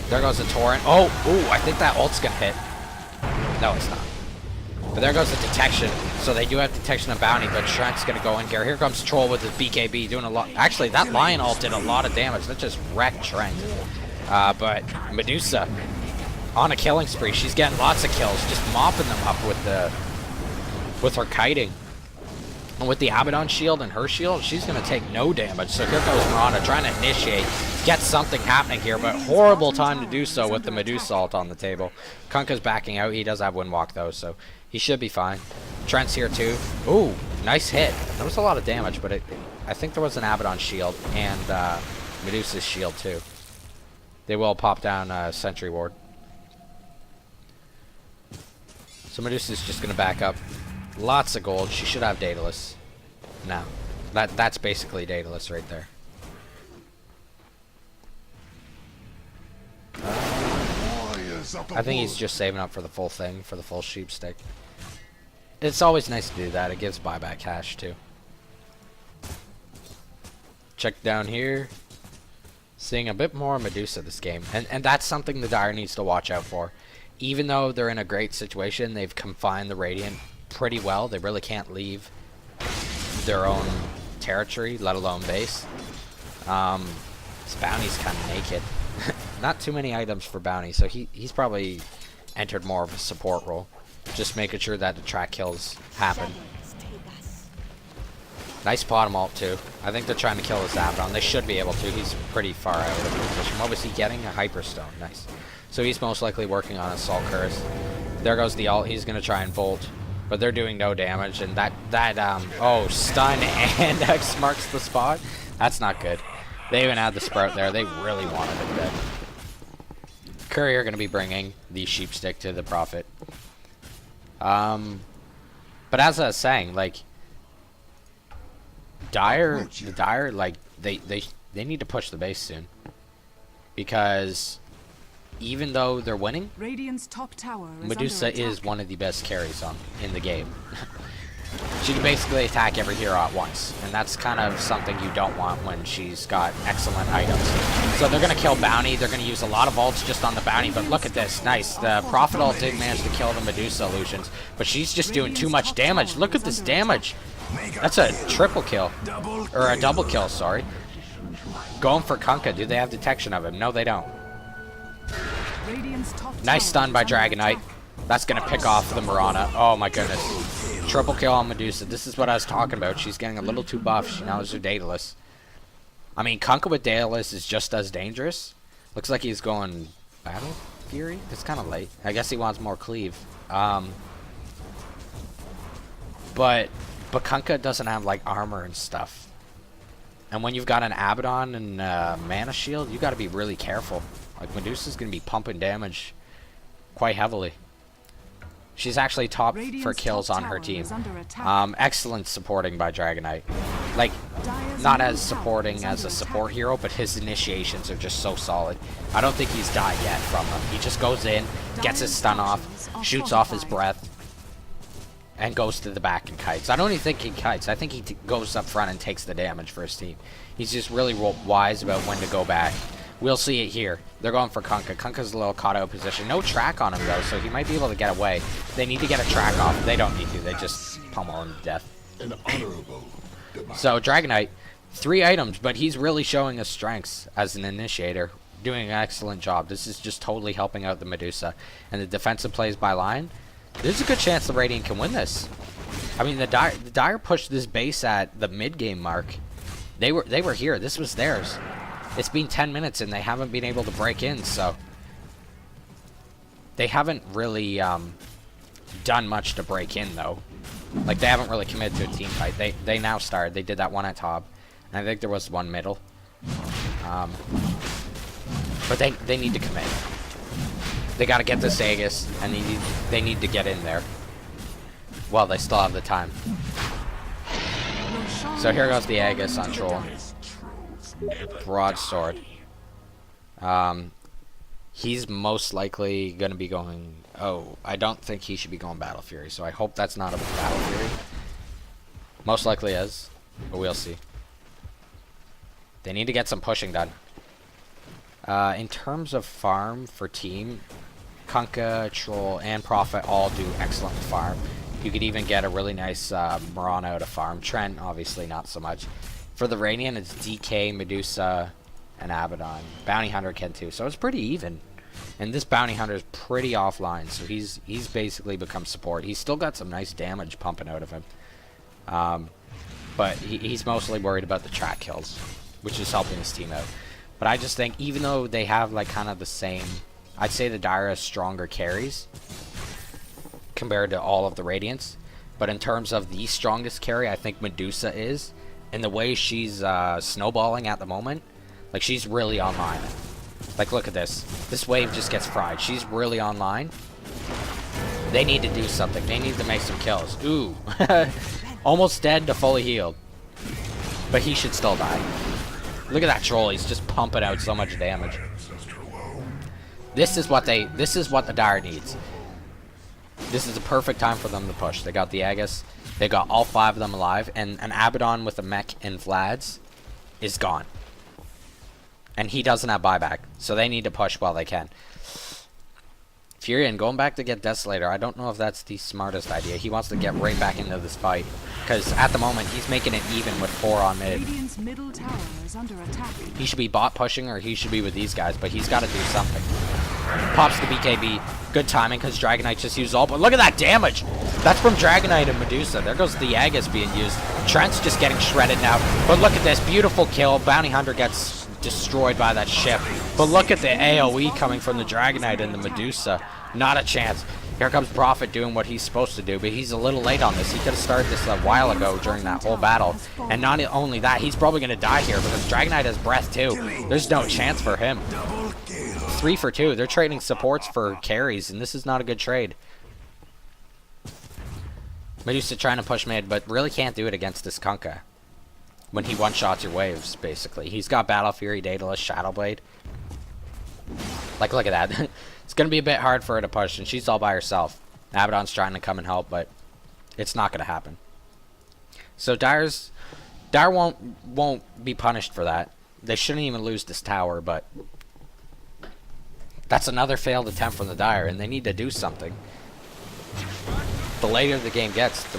Speaker 1: There goes the torrent. Oh, ooh, I think that ult's gonna hit. No, it's not. But there goes the detection. So they do have detection of bounty, but Shrek's gonna go in here. Here comes Troll with his BKB doing a lot. Actually, that Lion ult did a lot of damage. That just wrecked Shrek. But Medusa on a killing spree. She's getting lots of kills, just mopping them up with her kiting. And with the Abaddon shield and her shield, she's going to take no damage. So here goes Mirana trying to initiate, get something happening here, but horrible time to do so with the Medusa ult on the table. Kunkka's backing out. He does have Windwalk though, so he should be fine. Trent's here too. Ooh, nice hit. That was a lot of damage, but I think there was an Abaddon shield and Medusa's shield too. They will pop down Sentry Ward. So Medusa's just going to back up. Lots of gold. She should have Daedalus. No. That's basically Daedalus right there. I think he's just saving up for the full thing, for the full sheep stick. It's always nice to do that. It gives buyback cash too. Check down here. Seeing a bit more Medusa this game. And that's something the Dire needs to watch out for. Even though they're in a great situation, they've confined the Radiant pretty well. They really can't leave their own territory, let alone base. This Bounty's kind of naked. Not too many items for Bounty, so he's probably entered more of a support role. Just making sure that the track kills happen. Nice bottom ult too. I think they're trying to kill this Abaddon. They should be able to. He's pretty far out of position. What was he getting? A Hyperstone. Nice. So he's most likely working on Assault Curse. There goes the ult. He's going to try and bolt. But they're doing no damage. And oh, stun and X marks the spot. That's not good. They even had the Sprout there. They really wanted it dead. Courier going to be bringing the sheep stick to the Prophet. But as I was saying, like, Dire, like, they need to push the base soon. Because even though they're winning,
Speaker 2: Radiant's top tower is
Speaker 1: Medusa
Speaker 2: under
Speaker 1: is
Speaker 2: attack.
Speaker 1: one of the best carries in the game. She can basically attack every hero at once, and that's kind of something you don't want when she's got excellent items. So they're going to kill Bounty. They're going to use a lot of ults just on the Bounty, but look at this. Nice. The Prophet ult did manage to kill the Medusa illusions, but she's just doing too much damage. Look at this damage. That's a triple kill. Or a double kill, sorry. Going for Kunkka. Do they have detection of him? No, they don't. Nice stun by Dragon Knight. That's going to pick off the Mirana. Oh my goodness. Triple kill on Medusa. This is what I was talking about. She's getting a little too buff. She now has her Daedalus. I mean, Kunkka with Daedalus is just as dangerous. Looks like he's going Battle Fury. It's kind of late. I guess he wants more cleave. But Kunkka doesn't have like armor and stuff. And when you've got an Abaddon and Mana Shield, you got to be really careful. Like, Medusa's going to be pumping damage quite heavily. She's actually top for kills on her team. Excellent supporting by Dragon Knight. Like, not as supporting as a support hero, but his initiations are just so solid. I don't think he's died yet from them. He just goes in, gets his stun off, shoots off his breath, and goes to the back and kites. I don't even think he kites. I think he goes up front and takes the damage for his team. He's just really wise about when to go back. We'll see it here. They're going for Kunkka. Kunkka's a little caught out position. No track on him, though, so he might be able to get away. They need to get a track off. They don't need to. They just pummel him to death. So, Dragon Knight, 3 items, but he's really showing his strengths as an initiator. Doing an excellent job. This is just totally helping out the Medusa. And the defensive plays by line, there's a good chance the Radiant can win this. I mean, the Dire pushed this base at the mid-game mark. They were here. This was theirs. It's been 10 minutes and they haven't been able to break in, so they haven't really done much to break in, though. Like, they haven't really committed to a team fight. They now started. They did that one at top, and I think there was one middle. But they need to commit. They got to get this Aegis, and they need to get in there. Well, they still have the time. So here goes the Aegis on Troll. Broadsword. He's most likely going to be going... Oh, I don't think he should be going Battle Fury, so I hope that's not a Battle Fury. Most likely is, but we'll see. They need to get some pushing done. In terms of farm for team, Kunkka, Troll, and Prophet all do excellent farm. You could even get a really nice Mirana out of farm. Trent, obviously not so much. For the Radiant, it's DK, Medusa, and Abaddon. Bounty Hunter can too, so it's pretty even. And this Bounty Hunter is pretty offline, so he's basically become support. He's still got some nice damage pumping out of him. But he's mostly worried about the track kills, which is helping his team out. But I just think, even though they have like kind of the same, I'd say the Dire has stronger carries compared to all of the Radiants. But in terms of the strongest carry, I think Medusa is. And the way she's snowballing at the moment, like she's really online. Like look at this. This wave just gets fried. She's really online. They need to do something. They need to make some kills. Ooh. Almost dead to fully healed. But he should still die. Look at that troll. He's just pumping out so much damage. This is what the Dire needs. This is the perfect time for them to push. They got the Aegis. They got all 5 of them alive. And an Abaddon with a mech and Vlad's is gone. And he doesn't have buyback. So they need to push while they can. Furion going back to get Desolator. I don't know if that's the smartest idea. He wants to get right back into this fight. Because at the moment, he's making it even with 4 on mid.
Speaker 2: Radiant's middle tower is under attack.
Speaker 1: He should be bot pushing or he should be with these guys. But he's got to do something. Pops the BKB. Good timing because Dragonite just used ult. But look at that damage. That's from Dragonite and Medusa. There goes the Aegis being used. Trent's just getting shredded now. But look at this. Beautiful kill. Bounty Hunter gets destroyed by that ship. But look at the AoE coming from the Dragonite and the Medusa. Not a chance. Here comes Prophet doing what he's supposed to do, but he's a little late on this. He could have started this a while ago during that whole battle. And not only that, he's probably going to die here because Dragonite has breath too. There's no chance for him. 3 for 2. They're trading supports for carries, and this is not a good trade. Medusa trying to push mid, but really can't do it against this Kunkka. When he one-shots your waves, basically. He's got Battle Fury, Daedalus, Shadowblade. Like, look at that. It's going to be a bit hard for her to push, and she's all by herself. Abaddon's trying to come and help, but it's not going to happen. So Dire won't be punished for that. They shouldn't even lose this tower, but that's another failed attempt from the Dire, and they need to do something. The later the game gets, the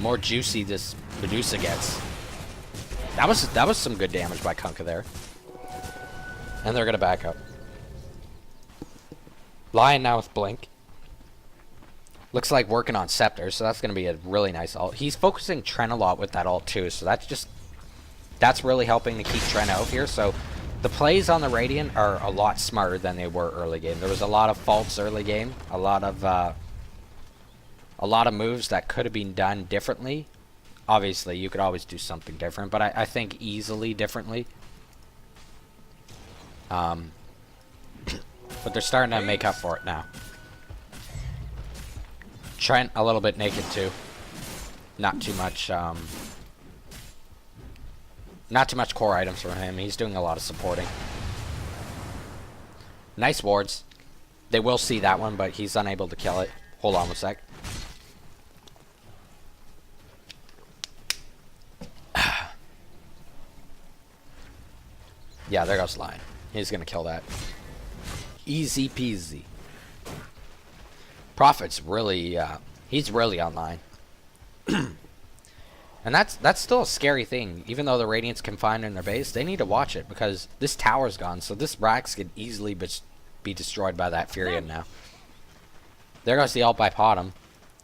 Speaker 1: more juicy this Medusa gets. That was some good damage by Kunkka there. And they're going to back up. Lion now with Blink. Looks like working on Scepter, so that's going to be a really nice ult. He's focusing Trent a lot with that ult too, so that's really helping to keep Trent out here. So the plays on the Radiant are a lot smarter than they were early game. There was a lot of faults early game, a lot of moves that could have been done differently. Obviously, you could always do something different, but I think easily differently. But they're starting to make up for it now. Trent a little bit naked too. Not too much core items from him. He's doing a lot of supporting. Nice wards. They will see that one, but he's unable to kill it. Hold on a sec. Yeah, there goes Lion. He's gonna kill that. Easy peasy. Prophet's really, he's really online. And that's still a scary thing. Even though the Radiant's confined in their base, they need to watch it because this tower's gone. So this Rax could easily be destroyed by that Furion now. There goes the ult by Potom.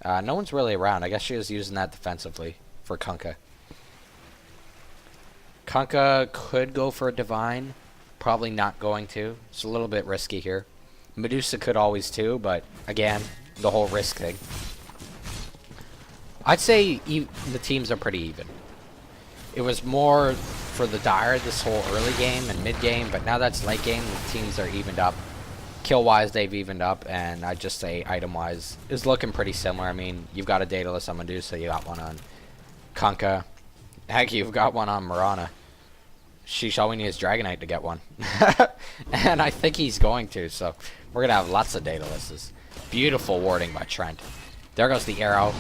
Speaker 1: No one's really around. I guess she was using that defensively for Kunkka. Kunkka could go for a Divine. Probably not going to. It's a little bit risky here. Medusa could always too, but again, the whole risk thing. I'd say the teams are pretty even. It was more for the Dire this whole early game and mid game, but now that's late game, the teams are evened up. Kill wise, they've evened up, and I'd just say item wise is looking pretty similar. I mean, you've got a Daedalus on Medusa, you got one on Kunkka. Heck, you've got one on Mirana. Sheesh, all we need is Dragonite to get one. And I think he's going to, so we're going to have lots of Daedaluses. Beautiful warding by Trent. There goes the arrow.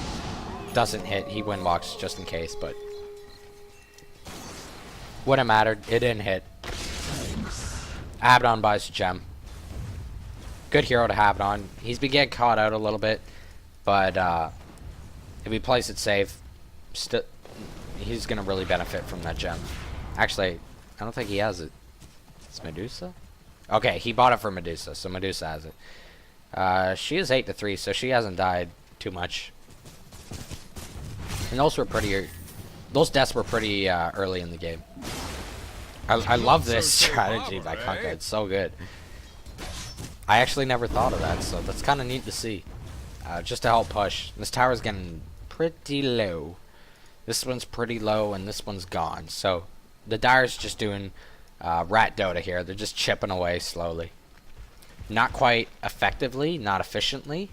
Speaker 1: Doesn't hit. He windwalks just in case, but wouldn't have mattered. It didn't hit. Abaddon buys a gem. Good hero to have it on. He's been getting caught out a little bit, but if he plays it safe, he's gonna really benefit from that gem. Actually, I don't think he has it. It's Medusa? Okay, he bought it for Medusa, so Medusa has it. She is 8-3, so she hasn't died too much. And those deaths were pretty early in the game. I love this strategy by Kunkka. It's so good. I actually never thought of that, so that's kind of neat to see. Just to help push. This tower's getting pretty low. This one's pretty low, and this one's gone. So the Dire's just doing rat Dota here. They're just chipping away slowly. Not quite effectively, not efficiently,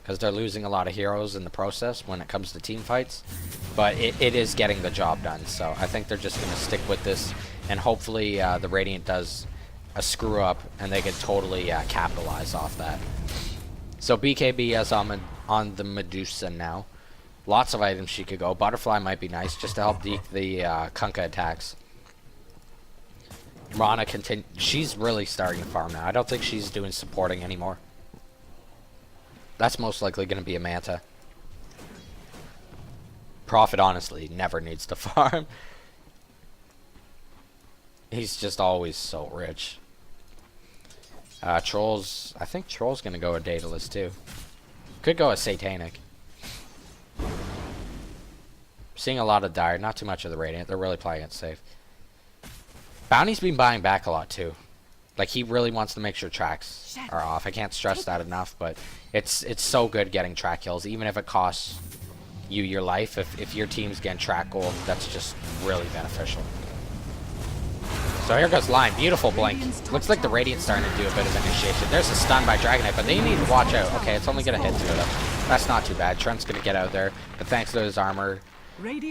Speaker 1: because they're losing a lot of heroes in the process when it comes to team fights. But it is getting the job done. So I think they're just going to stick with this. And hopefully the Radiant does a screw up and they can totally capitalize off that. So BKB is on the Medusa now. Lots of items she could go. Butterfly might be nice just to help the Kunkka attacks. Rana she's really starting to farm now. I don't think she's doing supporting anymore. That's most likely going to be a Manta. Prophet honestly never needs to farm. He's just always so rich. Trolls, I think Troll's gonna go a Daedalus too. Could go a Satanic. Seeing a lot of Dire, not too much of the Radiant. They're really playing it safe. Bounty's been buying back a lot too. Like, he really wants to make sure tracks are off. I can't stress that enough, but it's so good getting track kills, even if it costs you your life. If your team's getting track gold, that's just really beneficial. So here goes Line. Beautiful blink. Looks like the Radiant's starting to do a bit of initiation. There's a stun by Dragonite, but they need to watch out. Okay, it's only going to hit 2 of them. That's not too bad. Trent's going to get out there, but thanks to his armor,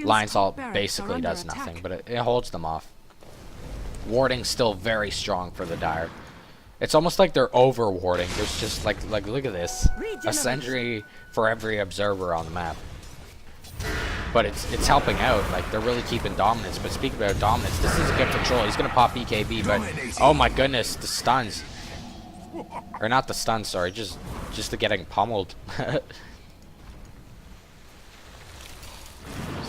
Speaker 1: Line's ult basically does nothing, but it holds them off. Warding's still very strong for the Dire. It's almost like they're over warding. There's just like look at this. A sentry for every observer on the map. But it's helping out. Like, they're really keeping dominance. But speaking about dominance, this is good for Troll. He's gonna pop BKB, but oh my goodness, the stuns. Or not the stuns, sorry, just the getting pummeled. So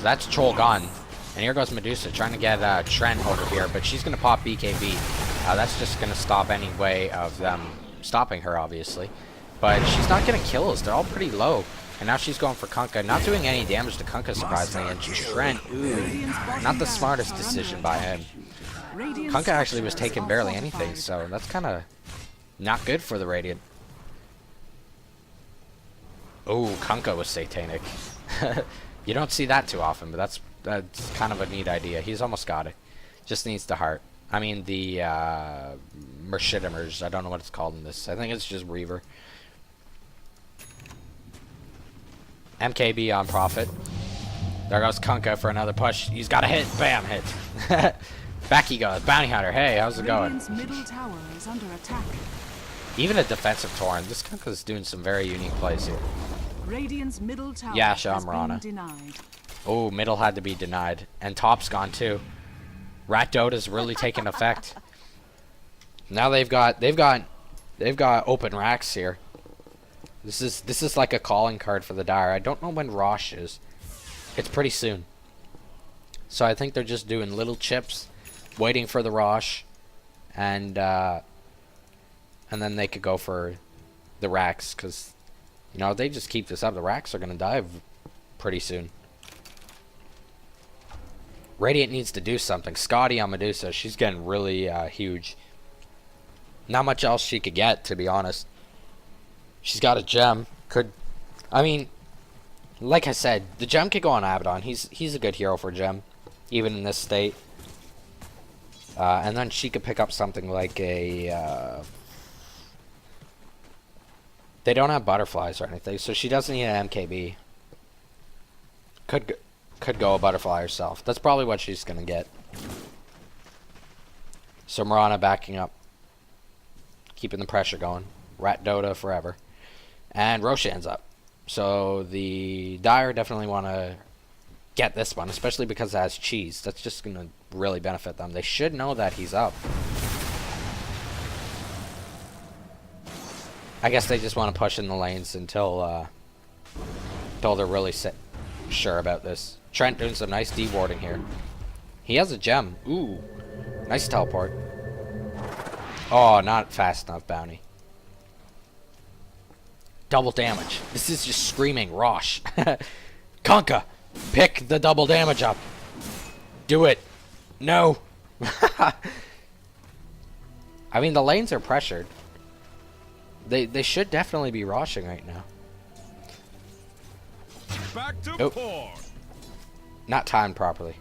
Speaker 1: that's Troll gone. And here goes Medusa trying to get Trent over here, but she's gonna pop BKB. That's just gonna stop any way of them stopping her, obviously. But she's not getting kills. They're all pretty low. And now she's going for Kunkka. Not doing any damage to Kunkka, surprisingly. And Trent, ooh, not the smartest decision by him. Kunkka actually was taking barely anything, so that's kind of not good for the Radiant. Oh, Kunkka was Satanic. You don't see that too often, but that's kind of a neat idea. He's almost got it. Just needs the heart. I mean, the Mershidimers. I don't know what it's called in this. I think it's just Reaver. MKB on Prophet. There goes Kunkka for another push. He's got a hit. Bam, hit. Back he goes. Bounty Hunter. Hey, how's it going?
Speaker 2: Middle tower is under attack.
Speaker 1: Even a defensive Tauren. This Kunkka's doing some very unique plays here.
Speaker 2: Radiant's middle tower
Speaker 1: Yasha
Speaker 2: has
Speaker 1: Amrana.
Speaker 2: been denied.
Speaker 1: Oh, middle had to be denied. And top's gone too. Rat Dota's really taking effect. Now they've got open racks here. This is like a calling card for the Dire. I don't know when Rosh is. It's pretty soon. So I think they're just doing little chips, waiting for the Rosh, and then they could go for the racks, because you know, if they just keep this up, the racks are gonna die pretty soon. Radiant needs to do something. Scotty on Medusa, she's getting really huge. Not much else she could get, to be honest. She's got a gem. I mean, like I said, the gem could go on Abaddon. He's a good hero for gem, even in this state. And then she could pick up something like a. They don't have butterflies or anything, so she doesn't need an MKB. Could go a butterfly herself. That's probably what she's gonna get. So Mirana backing up, keeping the pressure going. Rat Dota forever. And Roshan's up. So the Dire definitely want to get this one, especially because it has cheese. That's just going to really benefit them. They should know that he's up. I guess they just want to push in the lanes until they're really sure about this. Trent doing some nice de-warding here. He has a gem. Ooh. Nice teleport. Oh, not fast enough, Bounty. Double damage. This is just screaming Rosh. Conka, pick the double damage up. Do it. No. I mean, the lanes are pressured. They should definitely be rushing right now.
Speaker 3: Back to
Speaker 1: Oh. Not timed properly.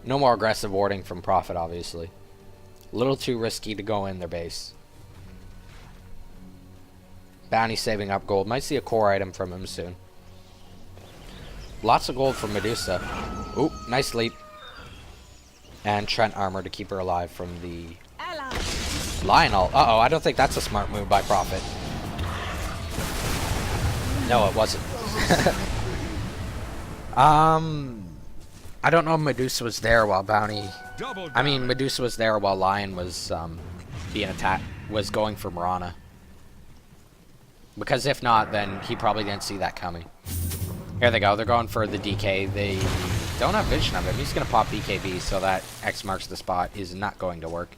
Speaker 1: No more aggressive warding from Prophet, obviously. A little too risky to go in their base. Bounty saving up gold. Might see a core item from him soon. Lots of gold from Medusa. Ooh, nice leap. And Trent armor to keep her alive from the Lionel. Uh-oh, I don't think that's a smart move by Prophet. No, it wasn't. I don't know if Medusa was there while Bounty... I mean, Medusa was there while Lion was being attacked, was going for Mirana. Because if not, then he probably didn't see that coming. Here they go. They're going for the DK. They don't have vision of him. He's going to pop BKB, so that X marks the spot is not going to work.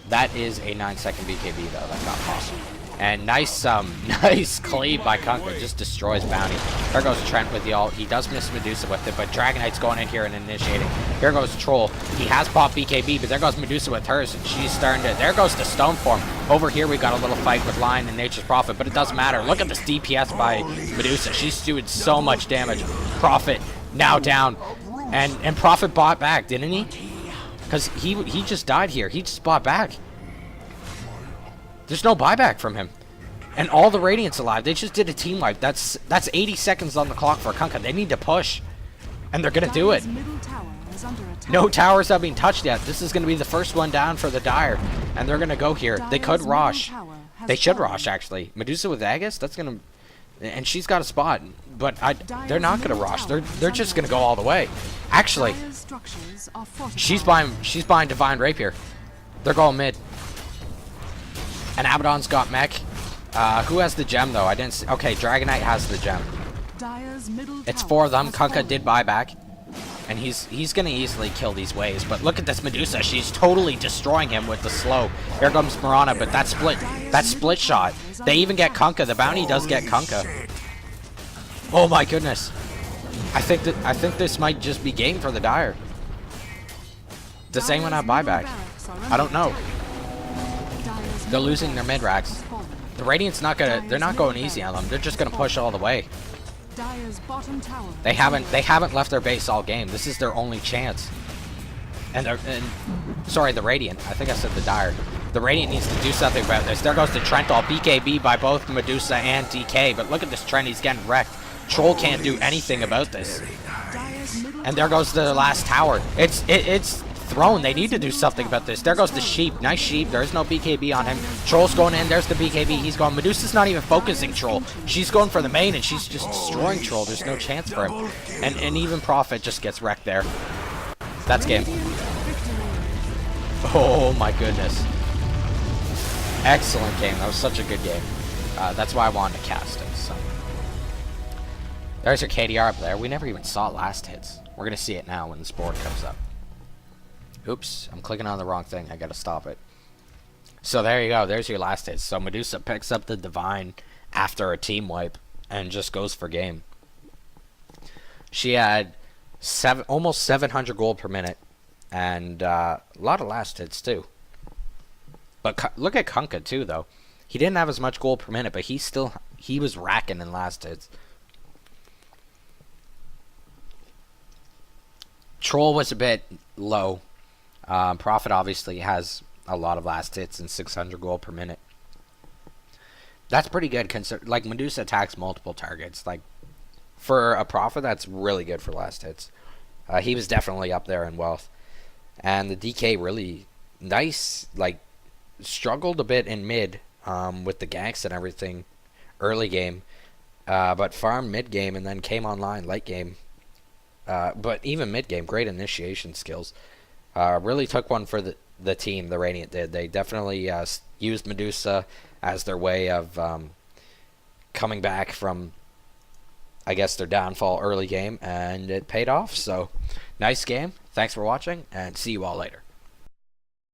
Speaker 1: That is a 9-second BKB, though. That got popped. And nice nice cleave by Kunkka. Just destroys Bounty. There goes Trent with the ult. He does miss Medusa with it, but Dragon Knight's going in here and initiating. Here goes Troll. He has popped BKB, but there goes Medusa with hers, and she's starting to... There goes the Stoneform. Over here, we got a little fight with Lion and Nature's Prophet, but it doesn't matter. Look at this DPS by Medusa. She's doing so much damage. Prophet now down. And Prophet bought back, didn't he? Because he just died here. He just bought back. There's no buyback from him. And all the Radiant's alive. They just did a team wipe. That's 80 seconds on the clock for Kunkka. They need to push. And they're going to do it. No towers have been touched yet. This is going to be the first one down for the Dire. And they're going to go here. They could Rosh. They should Rosh, actually. Medusa with Aegis? That's going to... And she's got a spot. But they're not going to Rosh. They're just going to go all the way. Actually, she's buying Divine Rapier. They're going mid. And Abaddon's got mech. Who has the gem, though? I didn't see. Okay, Dragon Knight has the gem. It's 4 of them. Kunkka did buy back. And he's going to easily kill these waves. But look at this Medusa. She's totally destroying him with the slow. Here comes Mirana, but that split shot. They even get Kunkka. The bounty does get Kunkka. Oh my goodness. I think this might just be game for the Dire. Does anyone have buyback? I don't know. They're losing their mid racks. The Radiant's they're not going easy on them. They're just gonna push all the way. They haven't left their base all game. This is their only chance. Sorry, the Radiant. I think I said the Dire. The Radiant needs to do something about this. There goes the Trent all BKB by both Medusa and DK. But look at this Trent, he's getting wrecked. Troll can't do anything about this. And there goes the last tower. It's thrown. They need to do something about this. There goes the sheep. Nice sheep. There's no BKB on him. Troll's going in. There's the BKB. He's gone. Medusa's not even focusing Troll. She's going for the main, and she's just destroying Troll. There's no chance for him. And even Prophet just gets wrecked there. That's game. Oh my goodness. Excellent game. That was such a good game. That's why I wanted to cast it. So. There's your KDR up there. We never even saw last hits. We're going to see it now when this board comes up. Oops, I'm clicking on the wrong thing. I gotta stop it. So there you go. There's your last hit. So Medusa picks up the Divine after a team wipe and just goes for game. She had almost 700 gold per minute and a lot of last hits too. But look at Kunkka too, though. He didn't have as much gold per minute, but he was racking in last hits. Troll was a bit low. Prophet obviously has a lot of last hits and 600 gold per minute. That's pretty good. Like, Medusa attacks multiple targets. Like, for a Prophet, that's really good for last hits. He was definitely up there in wealth. And the DK really nice, like, struggled a bit in mid with the ganks and everything early game. But farmed mid game and then came online late game. But even mid game, great initiation skills. Really took one for the team, the Radiant did. They definitely used Medusa as their way of coming back from, I guess, their downfall early game, and it paid off. So, nice game. Thanks for watching, and see you all later.